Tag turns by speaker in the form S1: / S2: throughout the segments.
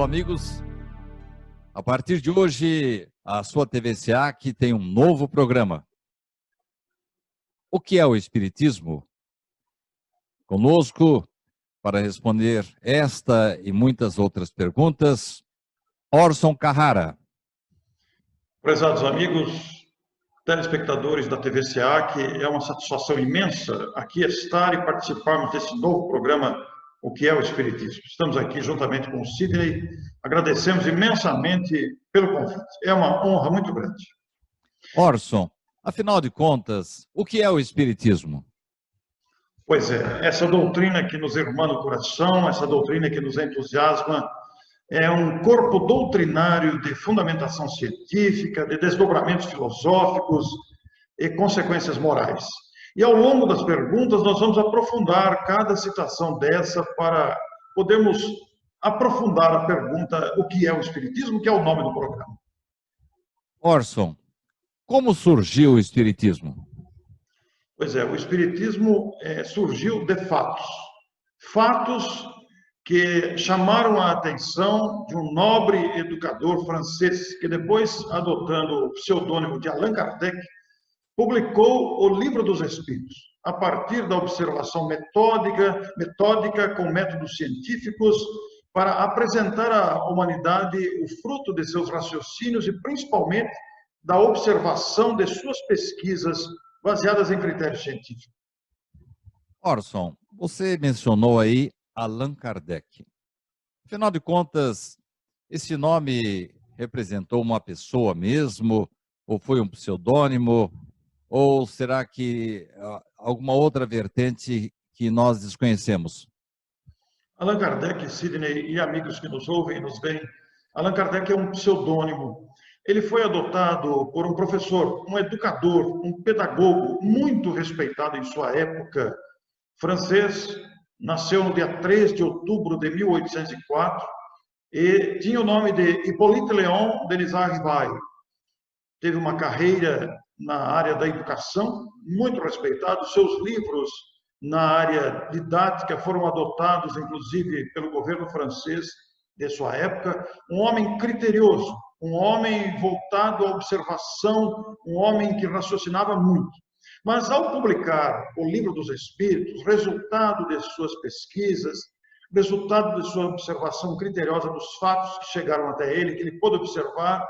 S1: Alô, amigos. A partir de hoje, a sua TVCA que tem um novo programa. O que é o Espiritismo? Conosco, para responder esta e muitas outras perguntas, Orson Carrara.
S2: Prezados amigos, telespectadores da TVCA, que é uma satisfação imensa aqui estar e participarmos desse novo programa, O que é o Espiritismo. Estamos aqui juntamente com o Sidney, agradecemos imensamente pelo convite. É uma honra muito grande.
S1: Orson, afinal de contas, o que é o Espiritismo?
S2: Pois é, essa doutrina que nos irmana o coração, essa doutrina que nos entusiasma, é um corpo doutrinário de fundamentação científica, de desdobramentos filosóficos e consequências morais. E ao longo das perguntas, nós vamos aprofundar cada citação dessa para podermos aprofundar a pergunta: o que é o Espiritismo, que é o nome do programa.
S1: Orson, como surgiu o Espiritismo?
S2: Pois é, o Espiritismo surgiu de fatos. Fatos que chamaram a atenção de um nobre educador francês, que depois, adotando o pseudônimo de Allan Kardec, publicou o Livro dos Espíritos, a partir da observação metódica com métodos científicos, para apresentar à humanidade o fruto de seus raciocínios e, principalmente, da observação de suas pesquisas baseadas em critérios científicos.
S1: Orson, você mencionou aí Allan Kardec. Afinal de contas, esse nome representou uma pessoa mesmo? Ou foi um pseudônimo? Ou será que alguma outra vertente que nós desconhecemos?
S2: Allan Kardec, Sidney e amigos que nos ouvem e nos veem, Allan Kardec é um pseudônimo. Ele foi adotado por um professor, um educador, um pedagogo muito respeitado em sua época, francês. Nasceu no dia 3 de outubro de 1804 e tinha o nome de Hippolyte Léon Denisard Rivail. Teve uma carreira na área da educação, muito respeitado. Seus livros na área didática foram adotados, inclusive, pelo governo francês de sua época. Um homem criterioso, um homem voltado à observação, um homem que raciocinava muito. Mas, ao publicar o Livro dos Espíritos, resultado de suas pesquisas, resultado de sua observação criteriosa dos fatos que chegaram até ele, que ele pôde observar,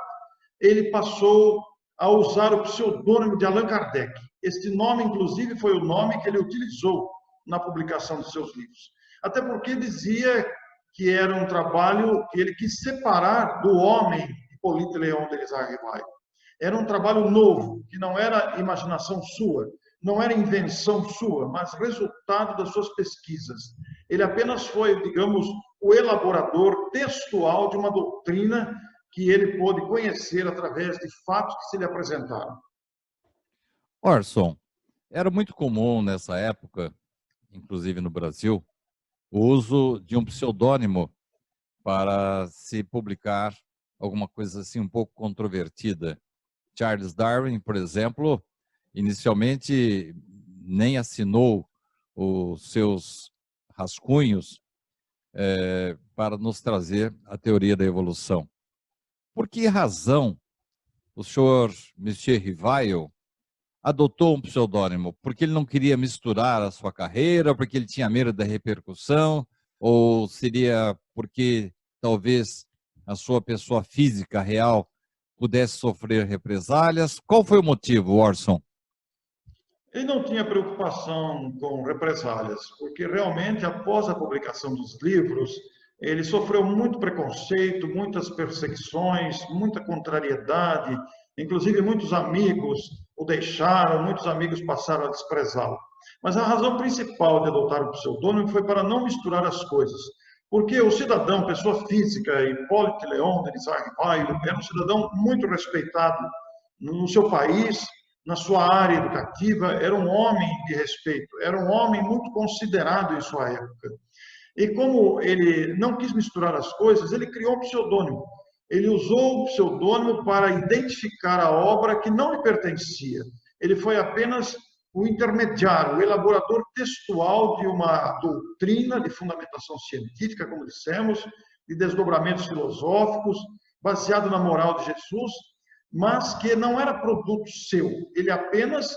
S2: ele passou a usar o pseudônimo de Allan Kardec. Este nome, inclusive, foi o nome que ele utilizou na publicação de seus livros. Até porque dizia que era um trabalho que ele quis separar do homem Hippolyte Léon Denisard Rivail. Era um trabalho novo, que não era imaginação sua, não era invenção sua, mas resultado das suas pesquisas. Ele apenas foi, digamos, o elaborador textual de uma doutrina que ele pôde conhecer através de fatos que se lhe apresentaram.
S1: Orson, era muito comum nessa época, inclusive no Brasil, o uso de um pseudônimo para se publicar alguma coisa assim um pouco controvertida. Charles Darwin, por exemplo, inicialmente nem assinou os seus rascunhos para nos trazer a teoria da evolução. Por que razão o senhor Monsieur Rivail adotou um pseudônimo? Porque ele não queria misturar a sua carreira, porque ele tinha medo da repercussão, ou seria porque talvez a sua pessoa física real pudesse sofrer represálias? Qual foi o motivo, Orson?
S2: Ele não tinha preocupação com represálias, porque realmente, após a publicação dos livros, ele sofreu muito preconceito, muitas perseguições, muita contrariedade, inclusive muitos amigos o deixaram, muitos amigos passaram a desprezá-lo. Mas a razão principal de adotar o pseudônimo foi para não misturar as coisas. Porque o cidadão, pessoa física, Hippolyte Léon Denisard Rivail, era um cidadão muito respeitado no seu país, na sua área educativa, era um homem de respeito, era um homem muito considerado em sua época. E como ele não quis misturar as coisas, ele criou um pseudônimo. Ele usou o pseudônimo para identificar a obra que não lhe pertencia. Ele foi apenas o intermediário, o elaborador textual de uma doutrina de fundamentação científica, como dissemos, de desdobramentos filosóficos, baseado na moral de Jesus, mas que não era produto seu. Ele apenas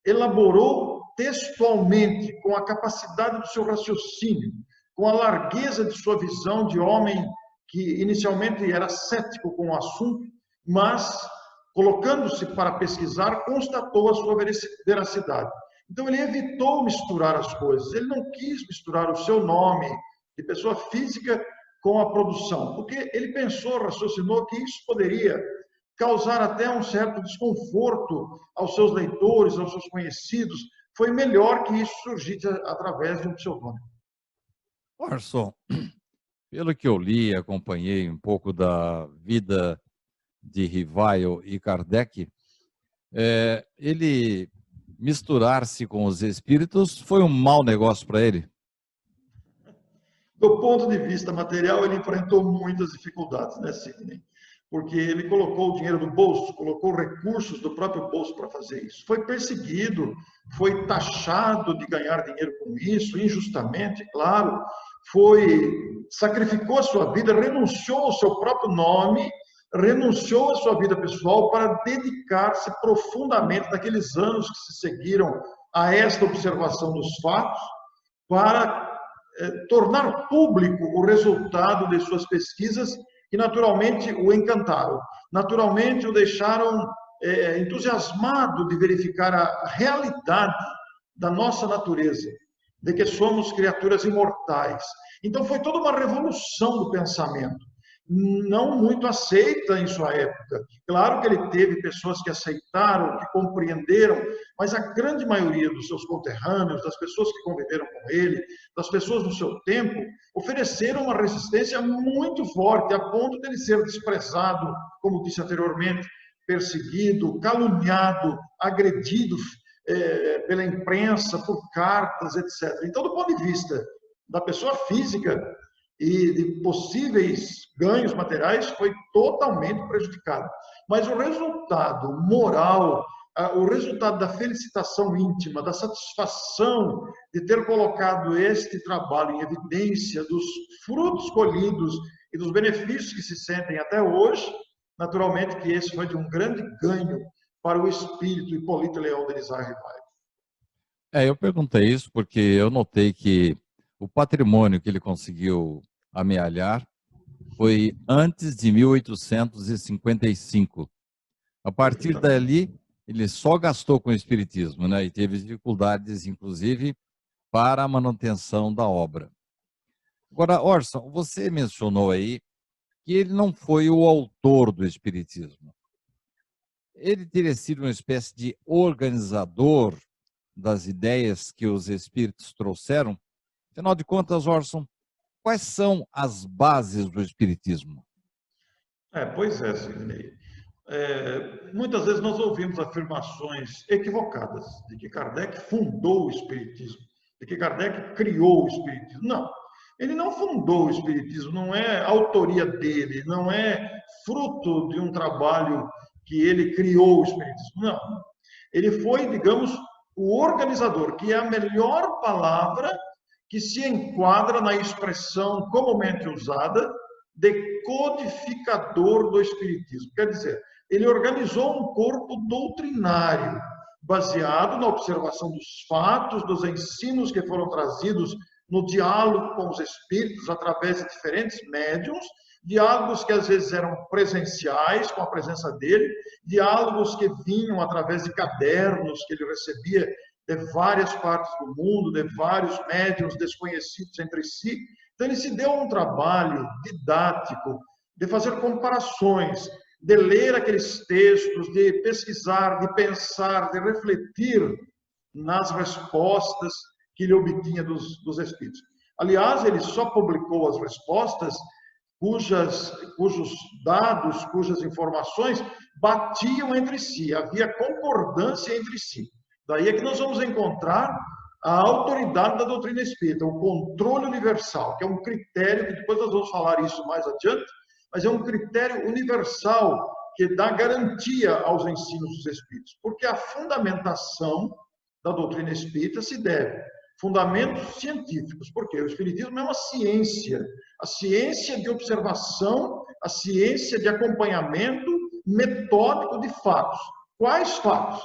S2: elaborou textualmente, com a capacidade do seu raciocínio, com a largueza de sua visão de homem que inicialmente era cético com o assunto, mas, colocando-se para pesquisar, constatou a sua veracidade. Então, ele evitou misturar as coisas, ele não quis misturar o seu nome de pessoa física com a produção, porque ele pensou, raciocinou que isso poderia causar até um certo desconforto aos seus leitores, aos seus conhecidos. Foi melhor que isso surgisse através de um pseudônimo.
S1: Orson, pelo que eu li, acompanhei um pouco da vida de Rivai e Kardec, ele misturar-se com os espíritos foi um mau negócio para ele?
S2: Do ponto de vista material, ele enfrentou muitas dificuldades, né, Sidney? Porque ele colocou o dinheiro do bolso, colocou recursos do próprio bolso para fazer isso. Foi perseguido, foi taxado de ganhar dinheiro com isso, injustamente, claro. Sacrificou a sua vida, renunciou ao seu próprio nome, renunciou à sua vida pessoal para dedicar-se profundamente naqueles anos que se seguiram a esta observação dos fatos, para tornar público o resultado de suas pesquisas, que naturalmente o encantaram, naturalmente o deixaram entusiasmado de verificar a realidade da nossa natureza, de que somos criaturas imortais. Então foi toda uma revolução do pensamento, não muito aceita em sua época. Claro que ele teve pessoas que aceitaram, que compreenderam, mas a grande maioria dos seus conterrâneos, das pessoas que conviveram com ele, das pessoas do seu tempo, ofereceram uma resistência muito forte, a ponto de ele ser desprezado, como disse anteriormente, perseguido, caluniado, agredido pela imprensa, por cartas, etc. Então, do ponto de vista da pessoa física e de possíveis ganhos materiais, foi totalmente prejudicado. Mas o resultado moral, o resultado da felicitação íntima, da satisfação de ter colocado este trabalho em evidência, dos frutos colhidos e dos benefícios que se sentem até hoje, naturalmente que esse foi de um grande ganho para o espírito Hipólito Leão Denisard Rivai.
S1: Eu perguntei isso porque eu notei que o patrimônio que ele conseguiu amealhar foi antes de 1855. A partir dali, ele só gastou com o espiritismo, né? E teve dificuldades, inclusive, para a manutenção da obra. Agora, Orson, você mencionou aí que ele não foi o autor do espiritismo. Ele teria sido uma espécie de organizador das ideias que os espíritos trouxeram? Afinal de contas, Orson, quais são as bases do espiritismo?
S2: Pois é, Sidney. Muitas vezes nós ouvimos afirmações equivocadas de que Kardec fundou o espiritismo, de que Kardec criou o espiritismo. Não, ele não fundou o espiritismo, não é autoria dele, não é fruto de um trabalho que ele criou o espiritismo. Não, ele foi, digamos, o organizador, que é a melhor palavra que se enquadra na expressão comumente usada de codificador do espiritismo. Quer dizer, ele organizou um corpo doutrinário, baseado na observação dos fatos, dos ensinos que foram trazidos no diálogo com os espíritos através de diferentes médiuns, diálogos que às vezes eram presenciais, com a presença dele, diálogos que vinham através de cadernos que ele recebia de várias partes do mundo, de vários médiuns desconhecidos entre si. Então, ele se deu um trabalho didático de fazer comparações, de ler aqueles textos, de pesquisar, de pensar, de refletir nas respostas que ele obtinha dos espíritos. Aliás, ele só publicou as respostas cujos dados, cujas informações batiam entre si, havia concordância entre si. Daí é que nós vamos encontrar a autoridade da doutrina espírita, o controle universal, que é um critério, que depois nós vamos falar isso mais adiante, mas é um critério universal que dá garantia aos ensinos dos espíritos, porque a fundamentação da doutrina espírita se deve fundamentos científicos, porque o espiritismo é uma ciência, a ciência de observação, a ciência de acompanhamento metódico de fatos. Quais fatos?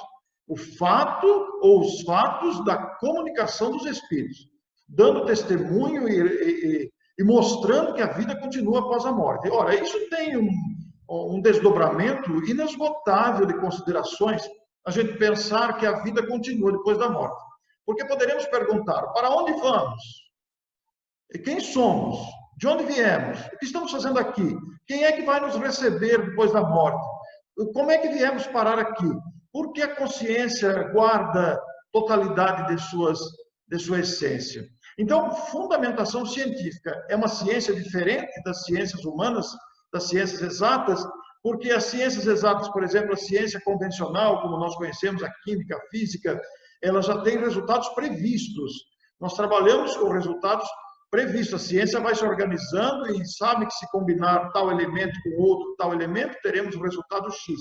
S2: O fato ou os fatos da comunicação dos espíritos, dando testemunho e mostrando que a vida continua após a morte. Ora, isso tem um desdobramento inesgotável de considerações, a gente pensar que a vida continua depois da morte. Porque poderemos perguntar, para onde vamos? E quem somos? De onde viemos? O que estamos fazendo aqui? Quem é que vai nos receber depois da morte? Como é que viemos parar aqui? Por que a consciência guarda totalidade de sua essência? Então, fundamentação científica é uma ciência diferente das ciências humanas, das ciências exatas, porque as ciências exatas, por exemplo, a ciência convencional, como nós conhecemos, a química, a física, ela já tem resultados previstos. Nós trabalhamos com resultados previstos. A ciência vai se organizando e sabe que se combinar tal elemento com outro, tal elemento, teremos o resultado X.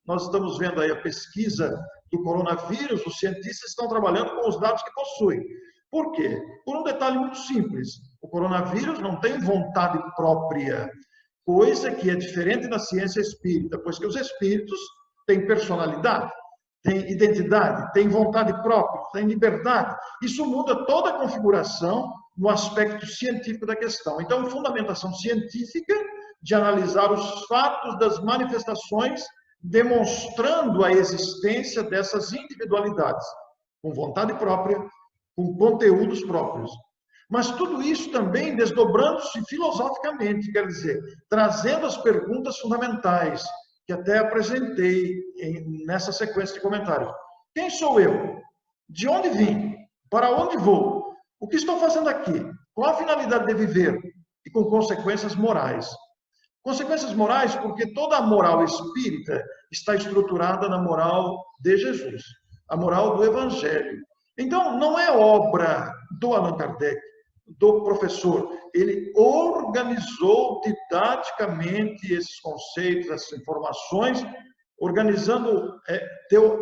S2: Nós estamos vendo aí a pesquisa do coronavírus, os cientistas estão trabalhando com os dados que possuem. Por quê? Por um detalhe muito simples. O coronavírus não tem vontade própria, coisa que é diferente da ciência espírita, pois que os espíritos têm personalidade, têm identidade, têm vontade própria, têm liberdade. Isso muda toda a configuração no aspecto científico da questão. Então, fundamentação científica de analisar os fatos das manifestações, demonstrando a existência dessas individualidades, com vontade própria, com conteúdos próprios. Mas tudo isso também desdobrando-se filosoficamente, quer dizer, trazendo as perguntas fundamentais, que até apresentei nessa sequência de comentários. Quem sou eu? De onde vim? Para onde vou? O que estou fazendo aqui? Qual a finalidade de viver? E com consequências morais. Consequências morais porque toda a moral espírita está estruturada na moral de Jesus, a moral do Evangelho. Então, não é obra do Allan Kardec, do professor. Ele organizou didaticamente esses conceitos, essas informações, organizando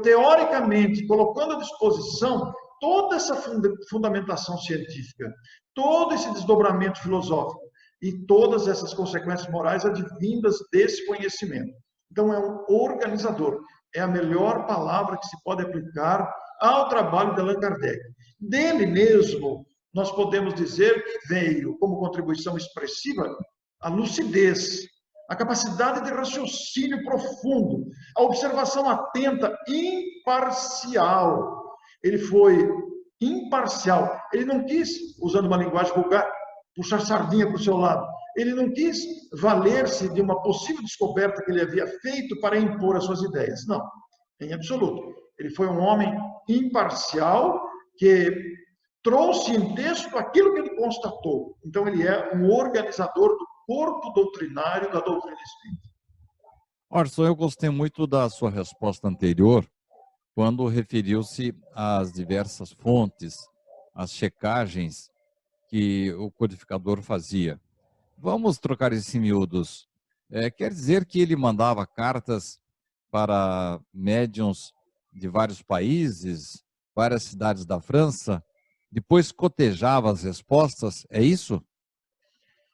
S2: teoricamente, colocando à disposição toda essa fundamentação científica, todo esse desdobramento filosófico e todas essas consequências morais advindas desse conhecimento. Então, é um organizador. É a melhor palavra que se pode aplicar ao trabalho de Allan Kardec. Dele mesmo, nós podemos dizer que veio, como contribuição expressiva, a lucidez, a capacidade de raciocínio profundo, a observação atenta, imparcial. Ele foi imparcial. Ele não quis, usando uma linguagem vulgar, puxar sardinha para o seu lado. Ele não quis valer-se de uma possível descoberta que ele havia feito para impor as suas ideias. Não, em absoluto. Ele foi um homem imparcial que trouxe em texto aquilo que ele constatou. Então, ele é um organizador do corpo doutrinário da doutrina espírita.
S1: Orson, eu gostei muito da sua resposta anterior, quando referiu-se às diversas fontes, às checagens que o codificador fazia. Vamos trocar isso em miúdos. Quer dizer que ele mandava cartas para médiuns de vários países, várias cidades da França, depois cotejava as respostas, é isso?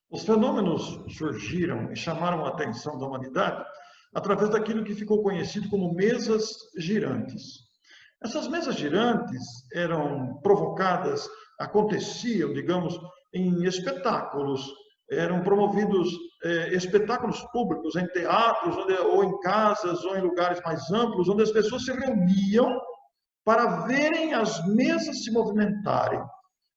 S2: Os fenômenos surgiram e chamaram a atenção da humanidade através daquilo que ficou conhecido como mesas girantes. Essas mesas girantes eram provocadas, aconteciam, digamos, em espetáculos, eram promovidos espetáculos públicos em teatros, ou em casas, ou em lugares mais amplos, onde as pessoas se reuniam para verem as mesas se movimentarem.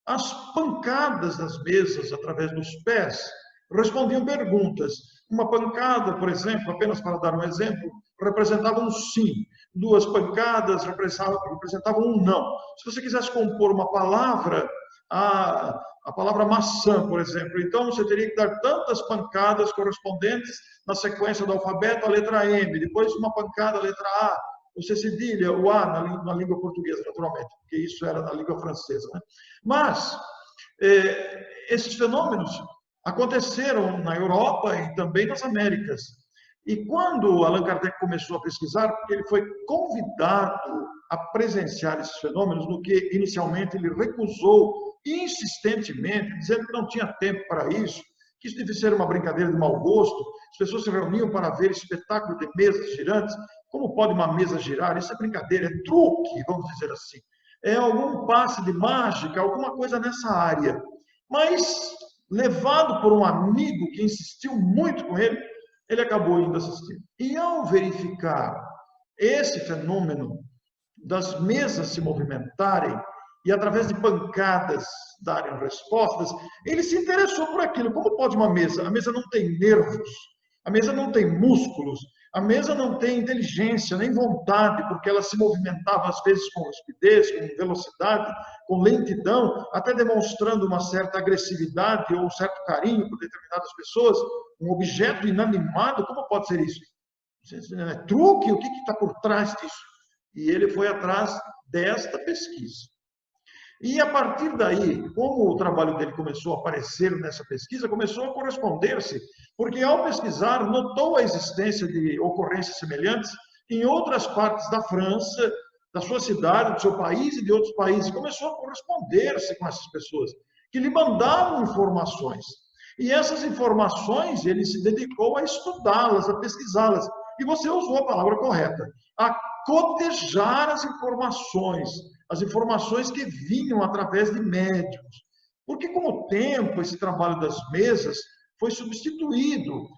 S2: As pancadas das mesas, através dos pés, respondiam perguntas. Uma pancada, por exemplo, apenas para dar um exemplo, representava um sim. Duas pancadas representavam um não. Se você quisesse compor uma palavra, a palavra maçã, por exemplo, então você teria que dar tantas pancadas correspondentes na sequência do alfabeto à letra M, depois uma pancada à letra A, você cedilha o A na língua portuguesa, naturalmente, porque isso era na língua francesa, né? Mas esses fenômenos aconteceram na Europa e também nas Américas. E quando Allan Kardec começou a pesquisar, porque ele foi convidado a presenciar esses fenômenos, no que inicialmente ele recusou insistentemente, dizendo que não tinha tempo para isso, que isso devia ser uma brincadeira de mau gosto, as pessoas se reuniam para ver espetáculo de mesas girantes. Como pode uma mesa girar? Isso é brincadeira, é truque, vamos dizer assim. É algum passe de mágica, alguma coisa nessa área. Mas, levado por um amigo que insistiu muito com ele, ele acabou indo assistir. E ao verificar esse fenômeno das mesas se movimentarem e através de pancadas darem respostas, ele se interessou por aquilo. Como pode uma mesa? A mesa não tem nervos, a mesa não tem músculos, a mesa não tem inteligência, nem vontade, porque ela se movimentava às vezes com rapidez, com velocidade, com lentidão, até demonstrando uma certa agressividade ou um certo carinho por determinadas pessoas. Um objeto inanimado, como pode ser isso? É truque? O que está por trás disso? E ele foi atrás desta pesquisa. E a partir daí, como o trabalho dele começou a aparecer nessa pesquisa, começou a corresponder-se, porque ao pesquisar, notou a existência de ocorrências semelhantes em outras partes da França, da sua cidade, do seu país e de outros países. Começou a corresponder-se com essas pessoas, que lhe mandavam informações. E essas informações, ele se dedicou a estudá-las, a pesquisá-las. E você usou a palavra correta, a cotejar as informações que vinham através de médiuns. Porque com o tempo, esse trabalho das mesas foi substituído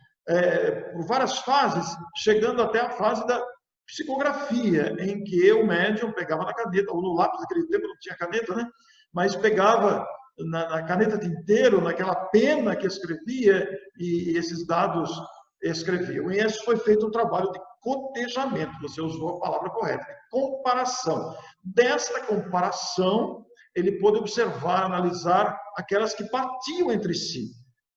S2: por várias fases, chegando até a fase da psicografia, em que o médium pegava na caneta, ou no lápis, naquele tempo não tinha caneta, né? Mas pegava na caneta tinteiro, naquela pena que escrevia, e esses dados escreviam. E esse foi feito um trabalho de cotejamento, você usou a palavra correta, comparação. Desta comparação, ele pôde observar, analisar aquelas que partiam entre si,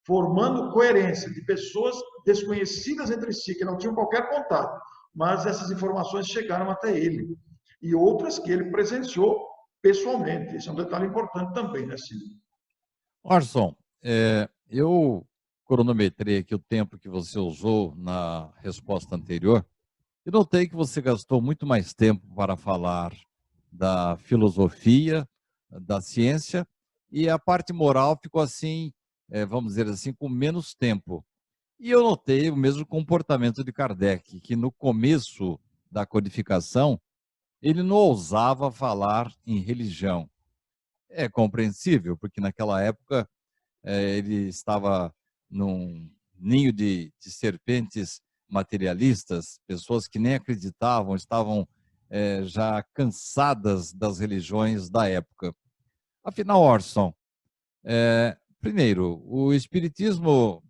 S2: formando coerência de pessoas desconhecidas entre si, que não tinham qualquer contato, mas essas informações chegaram até ele. E outras que ele presenciou pessoalmente. Esse é um detalhe importante também, né, Cílio?
S1: Orson, eu cronometrei aqui o tempo que você usou na resposta anterior e notei que você gastou muito mais tempo para falar da filosofia, da ciência, e a parte moral ficou assim, vamos dizer assim, com menos tempo. E eu notei o mesmo comportamento de Kardec, que no começo da codificação, ele não ousava falar em religião. É compreensível, porque naquela época ele estava num ninho de serpentes materialistas, pessoas que nem acreditavam, estavam já cansadas das religiões da época. Afinal, Orson, primeiro, o Espiritismo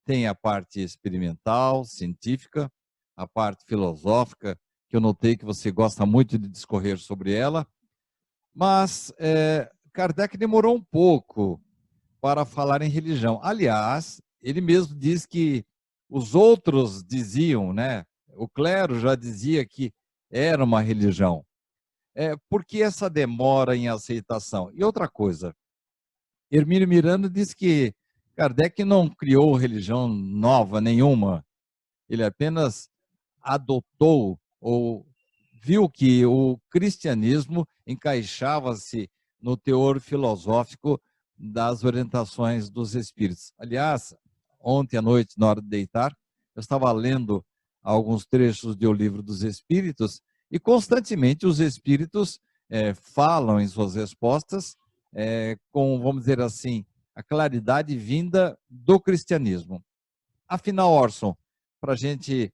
S1: tem a parte experimental, científica, a parte filosófica, que eu notei que você gosta muito de discorrer sobre ela, mas Kardec demorou um pouco para falar em religião. Aliás, ele mesmo diz que os outros diziam, né? O clero já dizia que era uma religião. Por que essa demora em aceitação? E outra coisa, Hermínio Miranda diz que Kardec não criou religião nova nenhuma. Ele apenas adotou ou viu que o cristianismo encaixava-se no teor filosófico das orientações dos espíritos. Aliás, ontem à noite, na hora de deitar, eu estava lendo alguns trechos do Livro dos Espíritos e constantemente os espíritos falam em suas respostas com, vamos dizer assim, a claridade vinda do cristianismo. Afinal, Orson, para a gente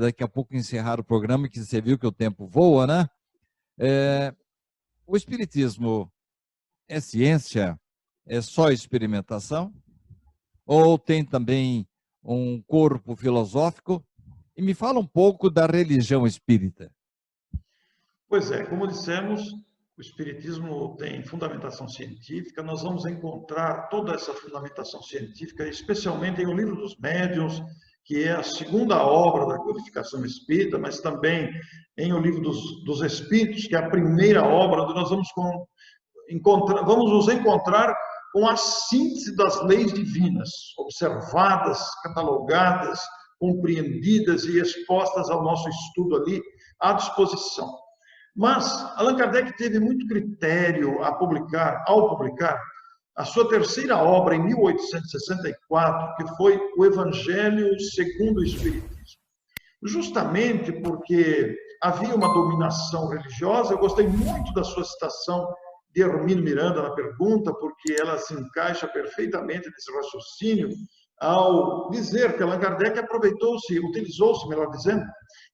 S1: daqui a pouco encerrar o programa, que você viu que o tempo voa, né? O espiritismo é ciência? É só experimentação? Ou tem também um corpo filosófico? E me fala um pouco da religião espírita.
S2: Pois é, como dissemos, o Espiritismo tem fundamentação científica, nós vamos encontrar toda essa fundamentação científica, especialmente em O Livro dos Médiuns, que é a segunda obra da codificação espírita, mas também em O Livro dos Espíritos, que é a primeira obra, onde nós vamos nos encontrar com a síntese das leis divinas, observadas, catalogadas, compreendidas e expostas ao nosso estudo ali, à disposição. Mas Allan Kardec teve muito critério ao publicar a sua terceira obra, em 1864, que foi o Evangelho segundo o Espiritismo. Justamente porque havia uma dominação religiosa, eu gostei muito da sua citação de Hermínio Miranda na pergunta, porque ela se encaixa perfeitamente nesse raciocínio, ao dizer que Allan Kardec utilizou-se, melhor dizendo,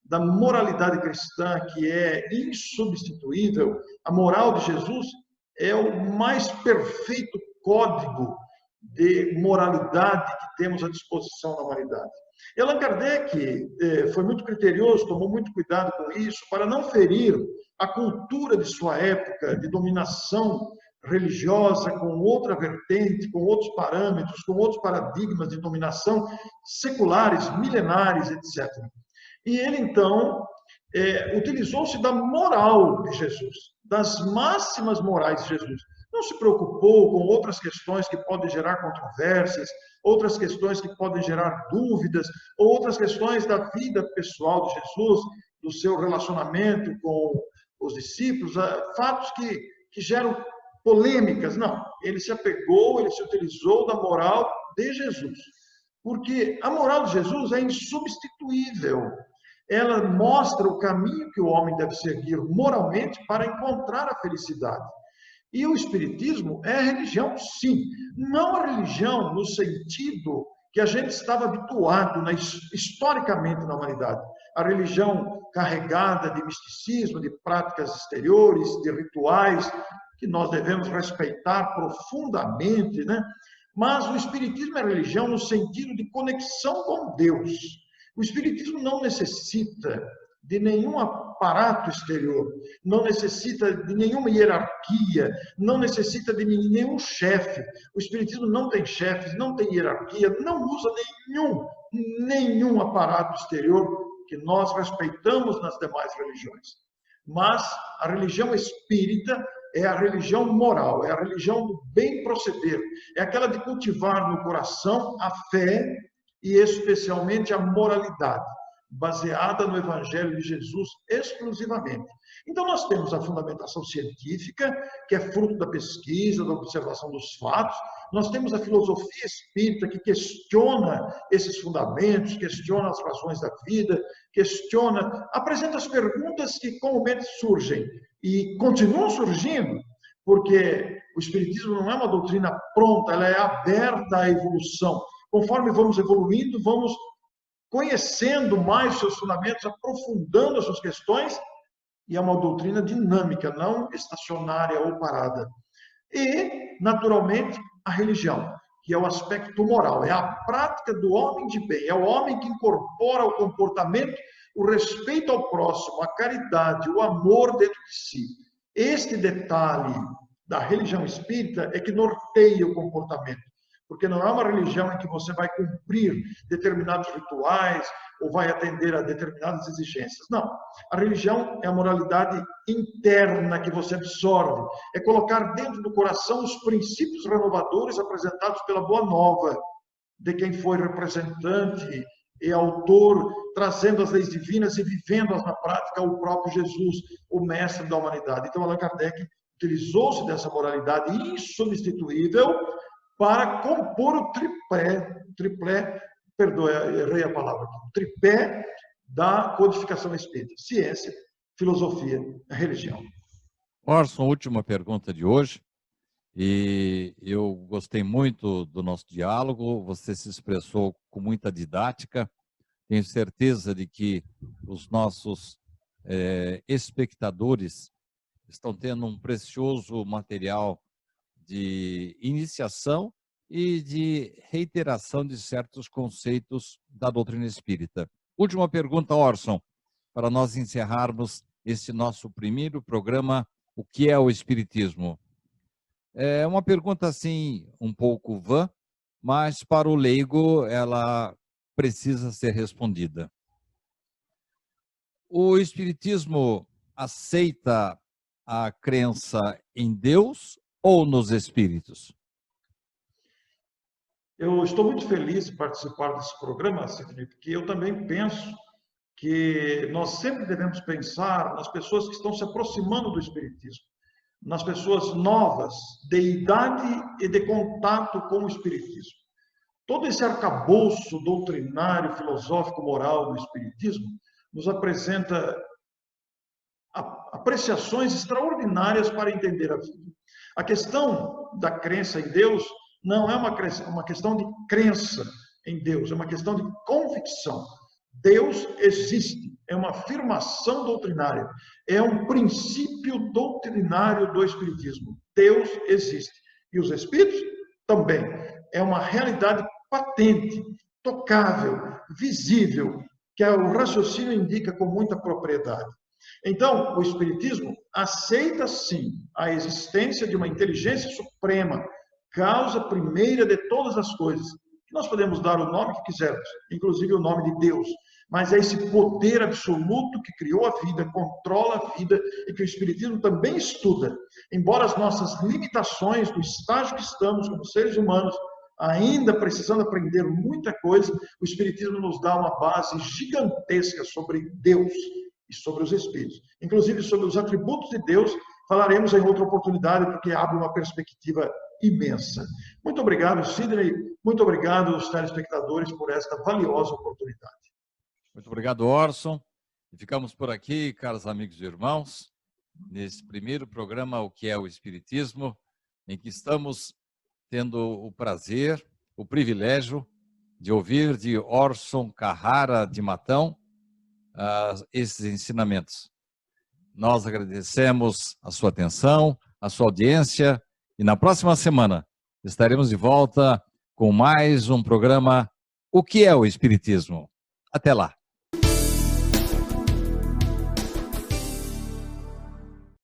S2: da moralidade cristã, que é insubstituível. A moral de Jesus é o mais perfeito código de moralidade que temos à disposição da humanidade. E Allan Kardec foi muito criterioso, tomou muito cuidado com isso, para não ferir a cultura de sua época, de dominação religiosa, com outra vertente, com outros parâmetros, com outros paradigmas de dominação seculares, milenares, etc. E ele, então, utilizou-se da moral de Jesus, das máximas morais de Jesus. Não se preocupou com outras questões que podem gerar controvérsias, outras questões que podem gerar dúvidas, ou outras questões da vida pessoal de Jesus, do seu relacionamento com os discípulos, fatos que geram polêmicas. Não, ele se apegou, ele se utilizou da moral de Jesus. Porque a moral de Jesus é insubstituível. Ela mostra o caminho que o homem deve seguir moralmente para encontrar a felicidade. E o Espiritismo é religião, sim. Não a religião no sentido que a gente estava habituado historicamente na humanidade. A religião carregada de misticismo, de práticas exteriores, de rituais, que nós devemos respeitar profundamente, né? Mas o Espiritismo é religião no sentido de conexão com Deus. O Espiritismo não necessita de nenhum aparato exterior, não necessita de nenhuma hierarquia, não necessita de nenhum chefe. O Espiritismo não tem chefes, não tem hierarquia, não usa nenhum aparato exterior que nós respeitamos nas demais religiões. Mas a religião espírita é a religião moral, é a religião do bem proceder, é aquela de cultivar no coração a fé e especialmente a moralidade, baseada no Evangelho de Jesus exclusivamente. Então, nós temos a fundamentação científica, que é fruto da pesquisa, da observação dos fatos. Nós temos a filosofia espírita, que questiona esses fundamentos, questiona as razões da vida, apresenta as perguntas que comumente surgem e continuam surgindo, porque o Espiritismo não é uma doutrina pronta, ela é aberta à evolução. Conforme vamos evoluindo, vamos conhecendo mais seus fundamentos, aprofundando as suas questões, e é uma doutrina dinâmica, não estacionária ou parada. E, naturalmente, a religião, que é o aspecto moral, é a prática do homem de bem, é o homem que incorpora ao comportamento o respeito ao próximo, a caridade, o amor dentro de si. Este detalhe da religião espírita é que norteia o comportamento. Porque não é uma religião em que você vai cumprir determinados rituais ou vai atender a determinadas exigências. Não. A religião é a moralidade interna que você absorve. É colocar dentro do coração os princípios renovadores apresentados pela Boa Nova, de quem foi representante e autor, trazendo as leis divinas e vivendo-as na prática, o próprio Jesus, o mestre da humanidade. Então, Allan Kardec utilizou-se dessa moralidade insubstituível para compor o errei a palavra aqui, o tripé da codificação espírita: ciência, filosofia e religião.
S1: Orson, última pergunta de hoje, e eu gostei muito do nosso diálogo, você se expressou com muita didática, tenho certeza de que os nossos espectadores estão tendo um precioso material de iniciação e de reiteração de certos conceitos da doutrina espírita. Última pergunta, Orson, para nós encerrarmos esse nosso primeiro programa, O que é o Espiritismo? É uma pergunta, assim, um pouco vã, mas para o leigo ela precisa ser respondida. O Espiritismo aceita a crença em Deus ou nos espíritos?
S2: Eu estou muito feliz de participar desse programa, Sidney, porque eu também penso que nós sempre devemos pensar nas pessoas que estão se aproximando do Espiritismo. nas pessoas novas, de idade e de contato com o Espiritismo. Todo esse arcabouço doutrinário, filosófico, moral do Espiritismo nos apresenta apreciações extraordinárias para entender a vida. A questão da crença em Deus não é uma questão de crença em Deus, é uma questão de convicção. Deus existe, é uma afirmação doutrinária, é um princípio doutrinário do Espiritismo. Deus existe. E os Espíritos também. É uma realidade patente, tocável, visível, que o raciocínio indica com muita propriedade. Então, o Espiritismo aceita, sim, a existência de uma inteligência suprema, causa primeira de todas as coisas. Nós podemos dar o nome que quisermos, inclusive o nome de Deus, mas é esse poder absoluto que criou a vida, controla a vida e que o Espiritismo também estuda. Embora as nossas limitações do estágio que estamos como seres humanos, ainda precisando aprender muita coisa, o Espiritismo nos dá uma base gigantesca sobre Deus e sobre os Espíritos. Inclusive sobre os atributos de Deus, falaremos em outra oportunidade, porque abre uma perspectiva imensa. Muito obrigado, Sidney. Muito obrigado aos telespectadores por esta valiosa oportunidade.
S1: Muito obrigado, Orson. E ficamos por aqui, caros amigos e irmãos, nesse primeiro programa, O que é o Espiritismo, em que estamos tendo o prazer, o privilégio de ouvir de Orson Carrara de Matão esses ensinamentos. Nós agradecemos a sua atenção, a sua audiência, e na próxima semana estaremos de volta com mais um programa O que é o Espiritismo? Até lá!